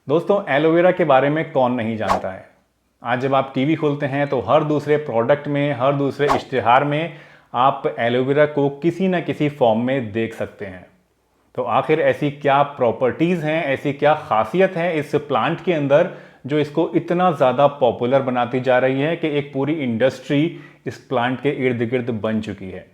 दोस्तों, एलोवेरा के बारे में कौन नहीं जानता है। आज जब आप टीवी खोलते हैं तो हर दूसरे प्रोडक्ट में, हर दूसरे इश्तिहार में आप एलोवेरा को किसी न किसी फॉर्म में देख सकते हैं। तो आखिर ऐसी क्या प्रॉपर्टीज़ हैं, ऐसी क्या खासियत है इस प्लांट के अंदर जो इसको इतना ज़्यादा पॉपुलर बनाती जा रही है कि एक पूरी इंडस्ट्री इस प्लांट के इर्द गिर्द बन चुकी है।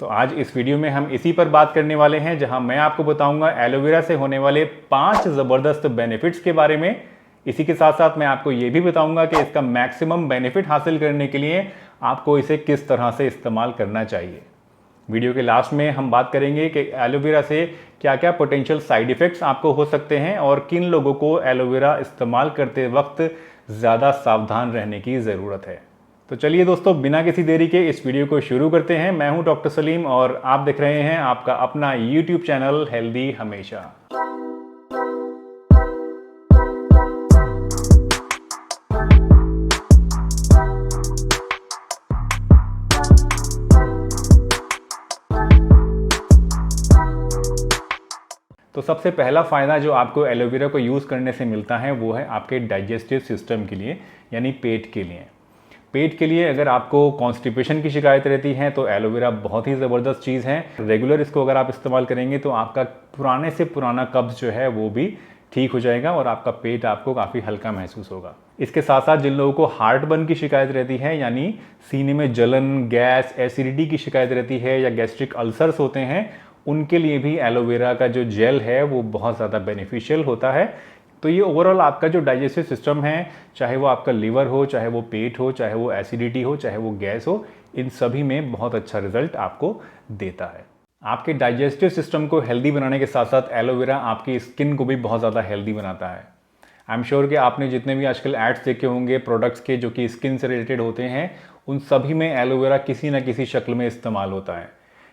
तो आज इस वीडियो में हम इसी पर बात करने वाले हैं, जहां मैं आपको बताऊंगा एलोवेरा से होने वाले 5 ज़बरदस्त बेनिफिट्स के बारे में। इसी के साथ साथ मैं आपको ये भी बताऊंगा कि इसका मैक्सिमम बेनिफिट हासिल करने के लिए आपको इसे किस तरह से इस्तेमाल करना चाहिए। वीडियो के लास्ट में हम बात करेंगे कि एलोवेरा से क्या क्या पोटेंशियल साइड इफ़ेक्ट्स आपको हो सकते हैं और किन लोगों को एलोवेरा इस्तेमाल करते वक्त ज़्यादा सावधान रहने की ज़रूरत है। तो चलिए दोस्तों, बिना किसी देरी के इस वीडियो को शुरू करते हैं। मैं हूं डॉक्टर सलीम और आप देख रहे हैं आपका अपना यूट्यूब चैनल हेल्दी हमेशा। तो सबसे पहला फ़ायदा जो आपको एलोवेरा को यूज़ करने से मिलता है वो है आपके डाइजेस्टिव सिस्टम के लिए, यानी पेट के लिए। पेट के लिए अगर आपको कॉन्स्टिपेशन की शिकायत रहती है तो एलोवेरा बहुत ही ज़बरदस्त चीज़ है। रेगुलर इसको अगर आप इस्तेमाल करेंगे तो आपका पुराने से पुराना कब्ज़ जो है वो भी ठीक हो जाएगा और आपका पेट आपको काफ़ी हल्का महसूस होगा। इसके साथ साथ जिन लोगों को हार्ट बर्न की शिकायत रहती है, यानी सीने में जलन, गैस, एसिडिटी की शिकायत रहती है या गैस्ट्रिक अल्सर्स होते हैं, उनके लिए भी एलोवेरा का जो जेल है वो बहुत ज़्यादा बेनिफिशियल होता है। तो ये ओवरऑल आपका जो डाइजेस्टिव सिस्टम है, चाहे वो आपका लीवर हो, चाहे वो पेट हो, चाहे वो एसिडिटी हो, चाहे वो गैस हो, इन सभी में बहुत अच्छा रिजल्ट आपको देता है। आपके डाइजेस्टिव सिस्टम को हेल्दी बनाने के साथ साथ एलोवेरा आपकी स्किन को भी बहुत ज़्यादा हेल्दी बनाता है। आई एम श्योर कि आपने जितने भी आजकल एड्स देखे होंगे प्रोडक्ट्स के जो कि स्किन से रिलेटेड होते हैं, उन सभी में एलोवेरा किसी न किसी शक्ल में इस्तेमाल होता है।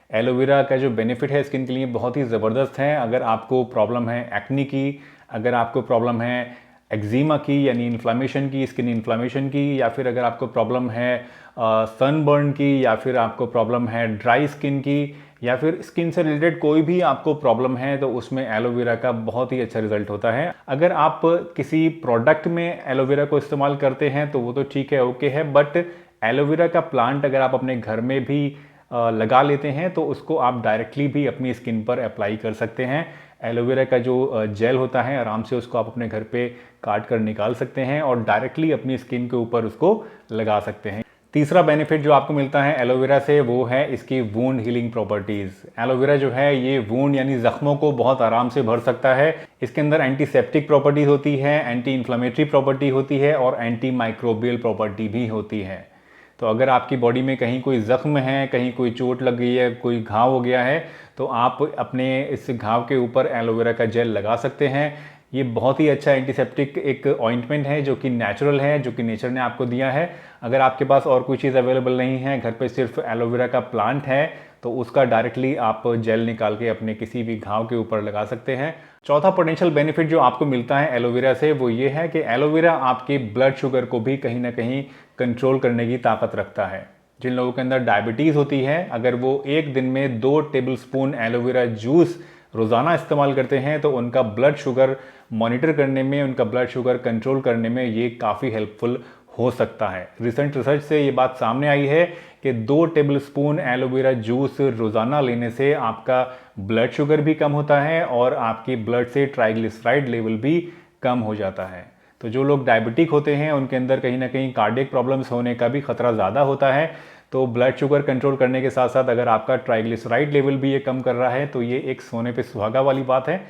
एलोवेरा का जो बेनिफिट है स्किन के लिए बहुत ही ज़बरदस्त है। अगर आपको प्रॉब्लम है एक्ने की, अगर आपको प्रॉब्लम है एक्जिमा की यानी इन्फ्लामेशन की, स्किन इन्फ्लामेशन की, या फिर अगर आपको प्रॉब्लम है सनबर्न की, या फिर आपको प्रॉब्लम है ड्राई स्किन की, या फिर स्किन से रिलेटेड कोई भी आपको प्रॉब्लम है, तो उसमें एलोवेरा का बहुत ही अच्छा रिजल्ट होता है। अगर आप किसी प्रोडक्ट में एलोवेरा को इस्तेमाल करते हैं तो वो तो ठीक है, ओके है, बट एलोवेरा का प्लांट अगर आप अपने घर में भी लगा लेते हैं तो उसको आप डायरेक्टली भी अपनी स्किन पर अप्लाई कर सकते हैं। एलोवेरा का जो जेल होता है, आराम से उसको आप अपने घर पे काट कर निकाल सकते हैं और डायरेक्टली अपनी स्किन के ऊपर उसको लगा सकते हैं। तीसरा बेनिफिट जो आपको मिलता है एलोवेरा से वो है इसकी वूंड हीलिंग प्रॉपर्टीज़। एलोवेरा जो है ये वूंड यानी ज़ख्मों को बहुत आराम से भर सकता है। इसके अंदर एंटीसेप्टिक प्रॉपर्टीज़ होती है, एंटी इन्फ्लेमेटरी प्रॉपर्टी होती है और एंटी माइक्रोबियल प्रॉपर्टी भी होती है। तो अगर आपकी बॉडी में कहीं कोई ज़ख्म है, कहीं कोई चोट लग गई है, कोई घाव हो गया है, तो आप अपने इस घाव के ऊपर एलोवेरा का जेल लगा सकते हैं। ये बहुत ही अच्छा एंटीसेप्टिक एक ऑइंटमेंट है जो कि नेचुरल है, जो कि नेचर ने आपको दिया है। अगर आपके पास और कोई चीज़ अवेलेबल नहीं है, घर पे सिर्फ एलोवेरा का प्लांट है, तो उसका डायरेक्टली आप जेल निकाल के अपने किसी भी घाव के ऊपर लगा सकते हैं। चौथा पोटेंशियल बेनिफिट जो आपको मिलता है एलोवेरा से वो ये है कि एलोवेरा आपके ब्लड शुगर को भी कहीं ना कहीं कंट्रोल करने की ताकत रखता है। जिन लोगों के अंदर डायबिटीज़ होती है, अगर वो एक दिन में 2 टेबलस्पून एलोवेरा जूस रोज़ाना इस्तेमाल करते हैं तो उनका ब्लड शुगर मॉनिटर करने में, उनका ब्लड शुगर कंट्रोल करने में ये काफ़ी हेल्पफुल हो सकता है। रिसेंट रिसर्च से ये बात सामने आई है कि 2 टेबलस्पून एलोवेरा जूस रोज़ाना लेने से आपका ब्लड शुगर भी कम होता है और आपकी ब्लड से ट्राइग्लिसराइड लेवल भी कम हो जाता है। तो जो लोग डायबिटिक होते हैं उनके अंदर कहीं ना कहीं कार्डियक प्रॉब्लम्स होने का भी खतरा ज़्यादा होता है। तो ब्लड शुगर कंट्रोल करने के साथ साथ अगर आपका ट्राइग्लिसराइड लेवल भी ये कम कर रहा है तो ये एक सोने पे सुहागा वाली बात है।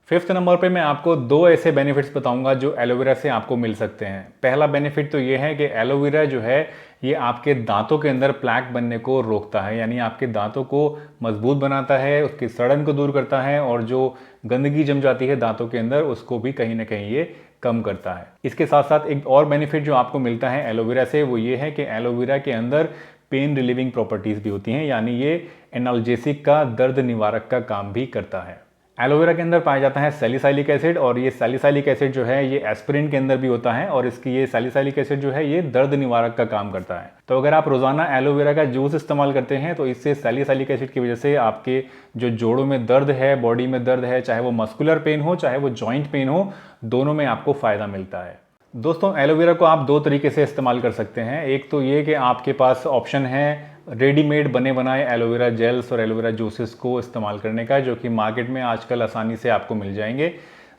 5th नंबर पे मैं आपको 2 ऐसे बेनिफिट्स बताऊंगा जो एलोवेरा से आपको मिल सकते हैं। पहला बेनिफिट तो ये है कि एलोवेरा जो है ये आपके दांतों के अंदर प्लैक बनने को रोकता है, यानी आपके दांतों को मजबूत बनाता है, उसकी सड़न को दूर करता है और जो गंदगी जम जाती है दांतों के अंदर उसको भी कहीं ना कहीं ये कम करता है। इसके साथ साथ एक और बेनिफिट जो आपको मिलता है एलोवेरा से वो ये है कि एलोवेरा के अंदर पेन रिलीविंग प्रॉपर्टीज़ भी होती हैं, यानी ये एनाल्जेसिक का, दर्द निवारक का काम भी करता है। एलोवेरा के अंदर पाया जाता है सैलिसाइलिक एसिड, और ये सैलिसाइलिक एसिड जो है ये एस्पिरिन के अंदर भी होता है, और इसकी ये सैलिसाइलिक एसिड जो है ये दर्द निवारक का काम करता है। तो अगर आप रोजाना एलोवेरा का जूस इस्तेमाल करते हैं तो इससे सैलिसाइलिक एसिड की वजह से आपके जो जोड़ों में दर्द है, बॉडी में दर्द है, चाहे वो मस्कुलर पेन हो चाहे वो जॉइंट पेन हो, दोनों में आपको फायदा मिलता है। दोस्तों, एलोवेरा को आप दो तरीके से इस्तेमाल कर सकते हैं। एक तो ये कि आपके पास ऑप्शन है रेडीमेड बने बनाए एलोवेरा जेल्स और एलोवेरा जूसेस को इस्तेमाल करने का, जो कि मार्केट में आजकल आसानी से आपको मिल जाएंगे।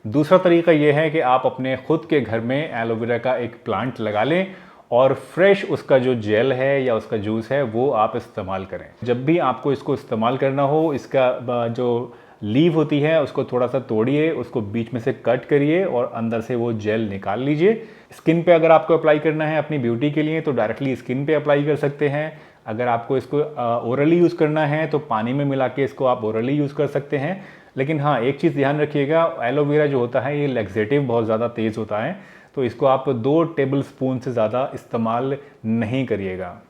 दूसरा तरीका ये है कि आप अपने खुद के घर में एलोवेरा का एक प्लांट लगा लें और फ्रेश उसका जो जेल है या उसका जूस है वो आप इस्तेमाल करें। जब भी आपको इसको इस्तेमाल करना हो, इसका जो लीव होती है उसको थोड़ा सा तोड़िए, उसको बीच में से कट करिए और अंदर से वो जेल निकाल लीजिए। स्किन पे अगर आपको अप्लाई करना है अपनी ब्यूटी के लिए तो डायरेक्टली स्किन पे अप्लाई कर सकते हैं। अगर आपको इसको ओरली यूज़ करना है तो पानी में मिला के इसको आप ओरली यूज़ कर सकते हैं। लेकिन हाँ, एक चीज़ ध्यान रखिएगा, एलोवेरा जो होता है ये लैक्सेटिव बहुत ज़्यादा तेज़ होता है, तो इसको आप 2 टेबल स्पून से ज़्यादा इस्तेमाल नहीं करिएगा।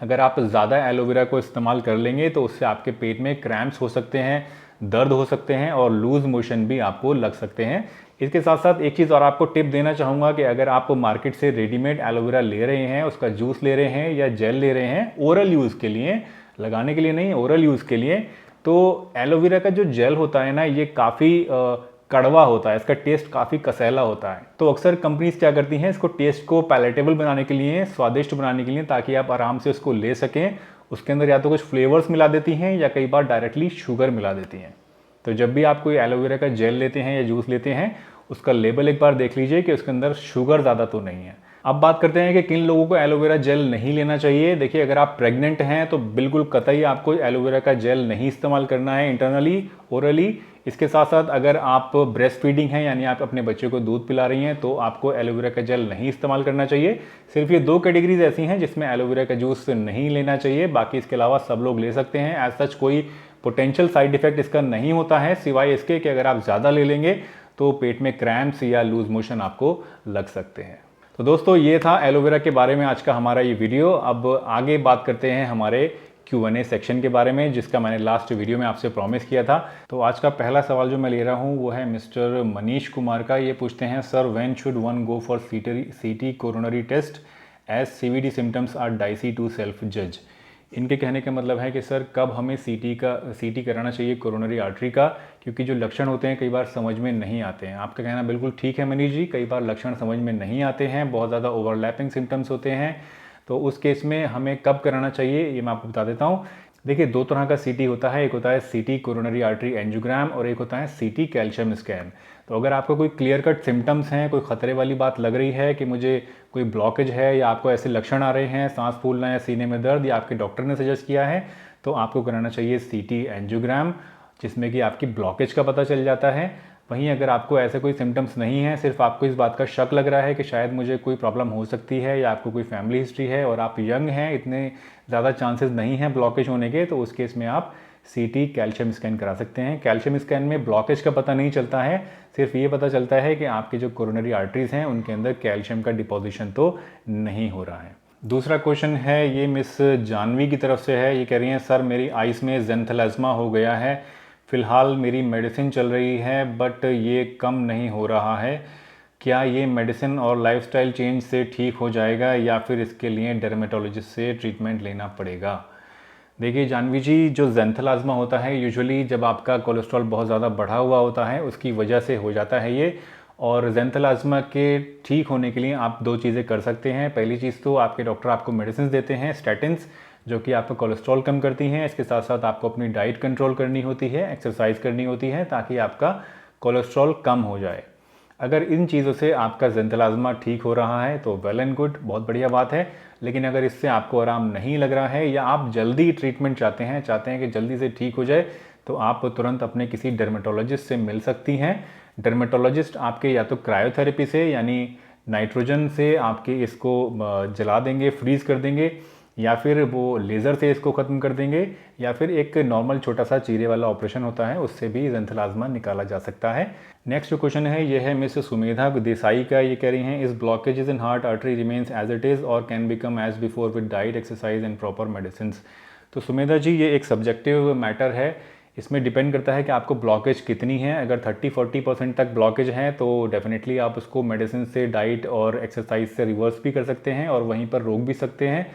अगर आप ज़्यादा एलोवेरा को इस्तेमाल कर लेंगे तो उससे आपके पेट में क्रैम्प्स हो सकते हैं, दर्द हो सकते हैं और लूज मोशन भी आपको लग सकते हैं। इसके साथ साथ एक चीज़ और आपको टिप देना चाहूँगा कि अगर आप मार्केट से रेडीमेड एलोवेरा ले रहे हैं, उसका जूस ले रहे हैं या जेल ले रहे हैं ओरल यूज़ के लिए, लगाने के लिए नहीं, ओरल यूज़ के लिए, तो एलोवेरा का जो जेल होता है ना ये काफ़ी कड़वा होता है, इसका टेस्ट काफ़ी कसैला होता है। तो अक्सर कंपनीज क्या करती हैं, इसको टेस्ट को पैलेटेबल बनाने के लिए, स्वादिष्ट बनाने के लिए, ताकि आप आराम से उसको ले सकें, उसके अंदर या तो कुछ फ्लेवर्स मिला देती हैं या कई बार डायरेक्टली शुगर मिला देती हैं। तो जब भी आप कोई एलोवेरा का जेल लेते हैं या जूस लेते हैं, उसका लेबल एक बार देख लीजिए कि उसके अंदर शुगर ज़्यादा तो नहीं है। अब बात करते हैं कि किन लोगों को एलोवेरा जेल नहीं लेना चाहिए। देखिए, अगर आप प्रेग्नेंट हैं तो बिल्कुल कतई आपको एलोवेरा का जेल नहीं इस्तेमाल करना है इंटरनली, ओरली। इसके साथ साथ अगर आप ब्रेस्ट फीडिंग हैं, यानी आप अपने बच्चे को दूध पिला रही हैं, तो आपको एलोवेरा का जेल नहीं इस्तेमाल करना चाहिए। सिर्फ ये 2 कैटेगरीज ऐसी हैं जिसमें एलोवेरा का जूस नहीं लेना चाहिए, बाकी इसके अलावा सब लोग ले सकते हैं। एज सच कोई पोटेंशियल साइड इफेक्ट इसका नहीं होता है, सिवाय इसके कि अगर आप ज़्यादा ले लेंगे तो पेट में क्रैम्प्स या लूज मोशन आपको लग सकते हैं। तो दोस्तों, ये था एलोवेरा के बारे में आज का हमारा ये वीडियो। अब आगे बात करते हैं हमारे Q&A सेक्शन के बारे में, जिसका मैंने लास्ट वीडियो में आपसे प्रॉमिस किया था। तो आज का पहला सवाल जो मैं ले रहा हूँ वो है मिस्टर मनीष कुमार का। ये पूछते हैं, sir when should one go for CT coronary test as CVD symptoms are dicey to self जज। इनके कहने का मतलब है कि सर कब हमें CT कराना चाहिए कोरोनरी आर्टरी का, क्योंकि जो लक्षण होते हैं कई बार समझ में नहीं आते हैं। आपका कहना बिल्कुल ठीक है मनीष जी, कई बार लक्षण समझ में नहीं आते हैं, बहुत ज़्यादा ओवरलैपिंग सिम्टम्स होते हैं। तो उस केस में हमें कब कराना चाहिए ये मैं आपको बता देता हूँ। देखिए, 2 तरह का CT होता है, एक होता है CT कोरोनरी आर्टरी एंजियोग्राम और एक होता है CT कैल्शियम स्कैन। तो अगर आपको कोई क्लियर कट सिम्टम्स हैं, कोई खतरे वाली बात लग रही है कि मुझे कोई ब्लॉकेज है या आपको ऐसे लक्षण आ रहे हैं, सांस फूलना या सीने में दर्द, या आपके डॉक्टर ने सजेस्ट किया है, तो आपको कराना चाहिए CT एंजियोग्राम, जिसमें कि आपकी ब्लॉकेज का पता चल जाता है। वहीं अगर आपको ऐसे कोई सिम्टम्स नहीं है, सिर्फ आपको इस बात का शक लग रहा है कि शायद मुझे कोई प्रॉब्लम हो सकती है, या आपको कोई फैमिली हिस्ट्री है और आप यंग हैं, इतने ज़्यादा चांसेस नहीं हैं ब्लॉकेज होने के, तो उस केस में आप CT कैल्शियम स्कैन करा सकते हैं। कैल्शियम स्कैन में ब्लॉकेज का पता नहीं चलता है, सिर्फ ये पता चलता है कि आपके जो कोरोनरी आर्टरीज हैं उनके अंदर कैल्शियम का डिपोजिशन तो नहीं हो रहा है। दूसरा क्वेश्चन है, ये मिस जानवी की तरफ से है। ये कह रही हैं, सर मेरी आइज़ में ज़ेंथेलाज्मा हो गया है, फ़िलहाल मेरी मेडिसिन चल रही है बट ये कम नहीं हो रहा है, क्या ये मेडिसिन और लाइफस्टाइल चेंज से ठीक हो जाएगा या फिर इसके लिए डर्मेटोलॉजिस्ट से ट्रीटमेंट लेना पड़ेगा? देखिए जानवी जी, जो ज़ेंथेलाज्मा होता है यूजुअली जब आपका कोलेस्ट्रॉल बहुत ज़्यादा बढ़ा हुआ होता है उसकी वजह से हो जाता है ये। और ज़ेंथेलाज्मा के ठीक होने के लिए आप 2 चीज़ें कर सकते हैं। पहली चीज़ तो आपके डॉक्टर आपको मेडिसिन देते हैं, स्टैटिन्स, जो कि आपका कोलेस्ट्रॉल कम करती हैं। इसके साथ साथ आपको अपनी डाइट कंट्रोल करनी होती है, एक्सरसाइज करनी होती है, ताकि आपका कोलेस्ट्रॉल कम हो जाए। अगर इन चीज़ों से आपका ज़ेंथेलाज्मा ठीक हो रहा है तो वेल एंड गुड, बहुत बढ़िया बात है। लेकिन अगर इससे आपको आराम नहीं लग रहा है या आप जल्दी ट्रीटमेंट चाहते हैं कि जल्दी से ठीक हो जाए, तो आप तुरंत अपने किसी डर्मेटोलॉजिस्ट से मिल सकती हैं। डर्मेटोलॉजिस्ट आपके या तो क्रायोथेरेपी से यानी नाइट्रोजन से आपके इसको जला देंगे, फ्रीज़ कर देंगे, या फिर वो लेज़र से इसको ख़त्म कर देंगे, या फिर एक नॉर्मल छोटा सा चीरे वाला ऑपरेशन होता है, उससे भी ज़ेंथेलाज्मा निकाला जा सकता है। नेक्स्ट जो क्वेश्चन है ये है मिस सुमेधा देसाई का। ये कह रही हैं, इस blockages in heart artery remains as it is और can become as before with diet, exercise and proper medicine. तो सुमेधा जी, ये एक सब्जेक्टिव मैटर है, इसमें डिपेंड करता है कि आपको ब्लॉकेज कितनी है। अगर 30-40% तक ब्लॉकेज है तो डेफिनेटली आप उसको मेडिसिन से, डाइट और एक्सरसाइज से रिवर्स भी कर सकते हैं और वहीं पर रोक भी सकते हैं।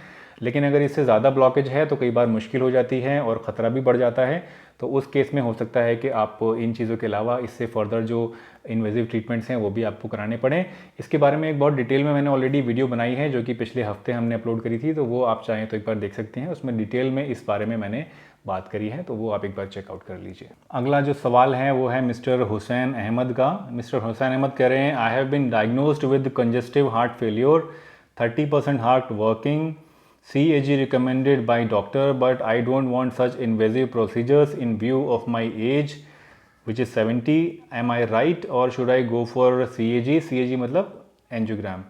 लेकिन अगर इससे ज़्यादा ब्लॉकेज है तो कई बार मुश्किल हो जाती है और ख़तरा भी बढ़ जाता है। तो उस केस में हो सकता है कि आप इन चीज़ों के अलावा इससे फर्दर जो इन्वेजिव ट्रीटमेंट्स हैं वो भी आपको कराने पड़ें। इसके बारे में एक बहुत डिटेल में मैंने ऑलरेडी वीडियो बनाई है जो कि पिछले हफ्ते हमने अपलोड करी थी, तो वो आप चाहें तो एक बार देख सकते हैं। उसमें डिटेल में इस बारे में मैंने बात करी है, तो वो आप एक बार चेकआउट कर लीजिए। अगला जो सवाल है वो है मिस्टर हुसैन अहमद का। मिस्टर हुसैन अहमद कह रहे हैं, I have been diagnosed with congestive heart failure, 30% heart working, CAG recommended by doctor, but I don't want such invasive procedures in view of my age, which is 70. Am I right, or should I go for CAG? CAG मतलब angiogram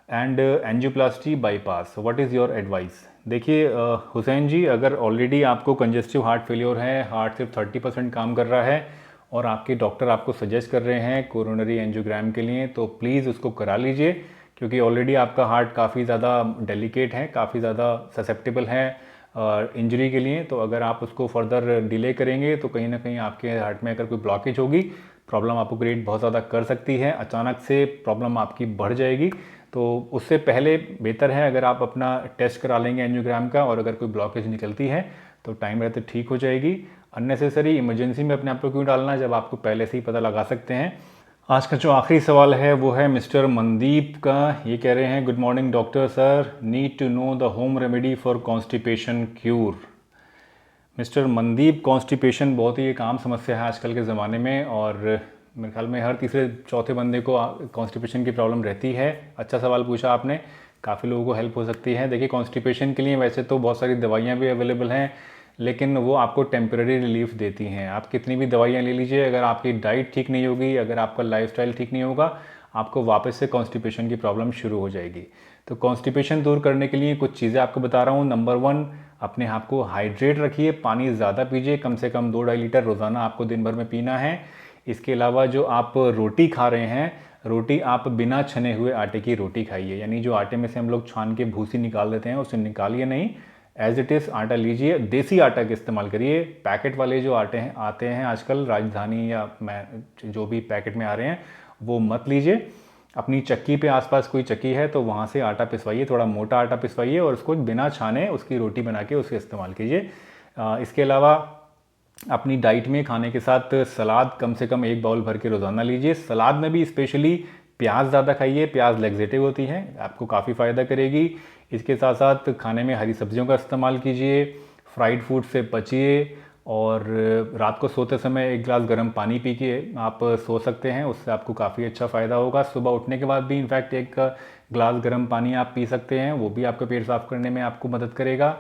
and angioplasty bypass. What is your advice? देखिए हुसैन जी, अगर already आपको congestive heart failure है, heart सिर्फ 30% काम कर रहा है और आपके डॉक्टर आपको सजेस्ट कर रहे हैं कोरोनरी एंजियोग्राम के लिए, तो प्लीज़ उसको करा लीजिए, क्योंकि ऑलरेडी आपका हार्ट काफ़ी ज़्यादा डेलिकेट है, काफ़ी ज़्यादा ससेप्टेबल है इंजरी के लिए। तो अगर आप उसको फर्दर डिले करेंगे तो कहीं ना कहीं आपके हार्ट में अगर कोई ब्लॉकेज होगी, प्रॉब्लम आपको क्रिएट बहुत ज़्यादा कर सकती है, अचानक से प्रॉब्लम आपकी बढ़ जाएगी। तो उससे पहले बेहतर है अगर आप अपना टेस्ट करा लेंगे एंजियोग्राम का, और अगर कोई ब्लॉकेज निकलती है तो टाइम रहते ठीक हो जाएगी। अननेसेसरी इमरजेंसी में अपने आप को क्यों डालना जब आपको पहले से ही पता लगा सकते हैं। आज का जो आखिरी सवाल है वो है मिस्टर मनदीप का। ये कह रहे हैं, good morning doctor sir, need to know the home remedy for constipation cure. Mister Mandeep, constipation बहुत ही एक आम समस्या है आजकल के ज़माने में, और मेरे ख्याल में हर तीसरे चौथे बंदे को कॉन्स्टिपेशन की प्रॉब्लम रहती है। अच्छा सवाल पूछा आपने, काफ़ी लोगों को हेल्प हो सकती है। देखिए, कॉन्स्टिपेशन के लिए वैसे तो बहुत सारी दवाइयाँ भी अवेलेबल हैं, लेकिन वो आपको टेम्परेरी रिलीफ देती हैं। आप कितनी भी दवाइयाँ ले लीजिए, अगर आपकी डाइट ठीक नहीं होगी, अगर आपका लाइफस्टाइल ठीक नहीं होगा, आपको वापस से कॉन्स्टिपेशन की प्रॉब्लम शुरू हो जाएगी। तो कॉन्स्टिपेशन दूर करने के लिए कुछ चीज़ें आपको बता रहा हूँ। नंबर 1, अपने आप को हाइड्रेट रखिए, पानी ज़्यादा पीजिए, कम से कम 2-2.5 लीटर रोज़ाना आपको दिन भर में पीना है। इसके अलावा जो आप रोटी खा रहे हैं, रोटी आप बिना छने हुए आटे की रोटी खाइए, यानी जो आटे में से हम लोग छान के भूसी निकाल देते हैं उसे निकालिए नहीं, एज इट इज़ आटा लीजिए। देसी आटा का इस्तेमाल करिए। पैकेट वाले जो आटे हैं आते हैं आजकल, राजधानी या जो भी पैकेट में आ रहे हैं, वो मत लीजिए। अपनी चक्की पे आसपास कोई चक्की है तो वहाँ से आटा पिसवाइए, थोड़ा मोटा आटा पिसवाइए और उसको बिना छाने उसकी रोटी बना के उसके इस्तेमाल कीजिए। इसके अलावा अपनी डाइट में खाने के साथ सलाद कम से कम 1 बाउल भर के रोज़ाना लीजिए। सलाद में भी स्पेशली प्याज ज़्यादा खाइए, प्याज लैक्सेटिव होती है, आपको काफ़ी फ़ायदा करेगी। इसके साथ साथ खाने में हरी सब्जियों का इस्तेमाल कीजिए, फ्राइड फूड से बचिए, और रात को सोते समय 1 गिलास गर्म पानी पी के आप सो सकते हैं, उससे आपको काफ़ी अच्छा फ़ायदा होगा। सुबह उठने के बाद भी इनफैक्ट 1 गिलास गर्म पानी आप पी सकते हैं, वो भी आपका पेट साफ़ करने में आपको मदद करेगा।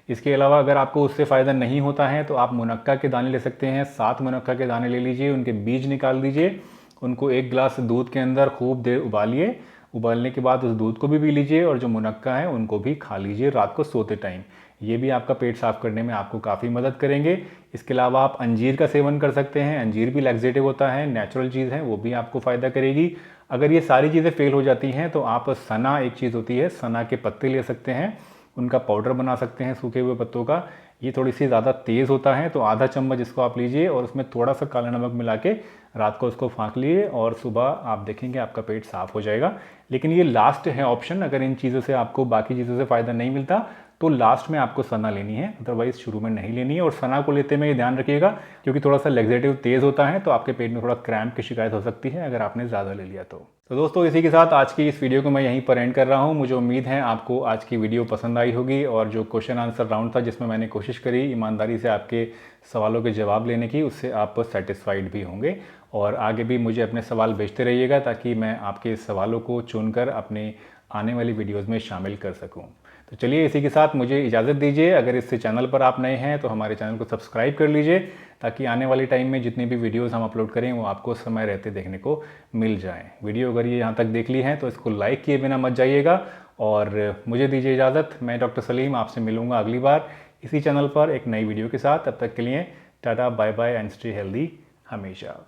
इसके अलावा अगर आपको उससे फ़ायदा नहीं होता है तो आप मुनक्का के दाने ले सकते हैं। 7 मुनक्का के दाने ले लीजिए, उनके बीज निकाल दीजिए, उनको 1 गिलास दूध के अंदर खूब देर उबालिए। उबालने के बाद उस दूध को भी पी लीजिए और जो मुनक्का है उनको भी खा लीजिए रात को सोते टाइम। ये भी आपका पेट साफ़ करने में आपको काफ़ी मदद करेंगे। इसके अलावा आप अंजीर का सेवन कर सकते हैं। अंजीर भी लैक्सेटिव होता है, नेचुरल चीज़ है, वो भी आपको फ़ायदा करेगी। अगर ये सारी चीज़ें फेल हो जाती हैं तो आप सना, एक चीज़ होती है, सना के पत्ते ले सकते हैं, उनका पाउडर बना सकते हैं सूखे हुए पत्तों का। ये थोड़ी सी ज़्यादा तेज़ होता है, तो आधा चम्मच इसको आप लीजिए और उसमें थोड़ा सा काला नमक मिला के रात को उसको फाँक लिए और सुबह आप देखेंगे आपका पेट साफ़ हो जाएगा। लेकिन ये लास्ट है ऑप्शन, अगर इन चीज़ों से आपको बाकी चीज़ों से फ़ायदा नहीं मिलता तो लास्ट में आपको सना लेनी है, अदरवाइज़ शुरू में नहीं लेनी है। और सना को लेते में ये ध्यान रखिएगा, क्योंकि थोड़ा सा लैक्सेटिव तेज़ होता है, तो आपके पेट में थोड़ा क्रैम्प की शिकायत हो सकती है अगर आपने ज़्यादा ले लिया तो। दोस्तों, इसी के साथ आज की इस वीडियो को मैं यहीं पर एंड कर रहा हूँ। मुझे उम्मीद है आपको आज की वीडियो पसंद आई होगी, और जो क्वेश्चन आंसर राउंड था जिसमें मैंने कोशिश करी ईमानदारी से आपके सवालों के जवाब लेने की, उससे आप सेटिस्फाइड भी होंगे। और आगे भी मुझे अपने सवाल भेजते रहिएगा ताकि मैं आपके सवालों को चुनकर अपने आने वाली वीडियोज़ में शामिल कर सकूँ। तो चलिए, इसी के साथ मुझे इजाज़त दीजिए। अगर इस चैनल पर आप नए हैं तो हमारे चैनल को सब्सक्राइब कर लीजिए, ताकि आने वाले टाइम में जितनी भी वीडियोस हम अपलोड करें वो आपको समय रहते देखने को मिल जाएं। वीडियो अगर ये यहाँ तक देख ली है तो इसको लाइक किए बिना मत जाइएगा, और मुझे दीजिए इजाज़त। मैं डॉक्टर सलीम आपसे मिलूँगा अगली बार इसी चैनल पर एक नई वीडियो के साथ। तब तक के लिए tata, bye bye and stay healthy हमेशा।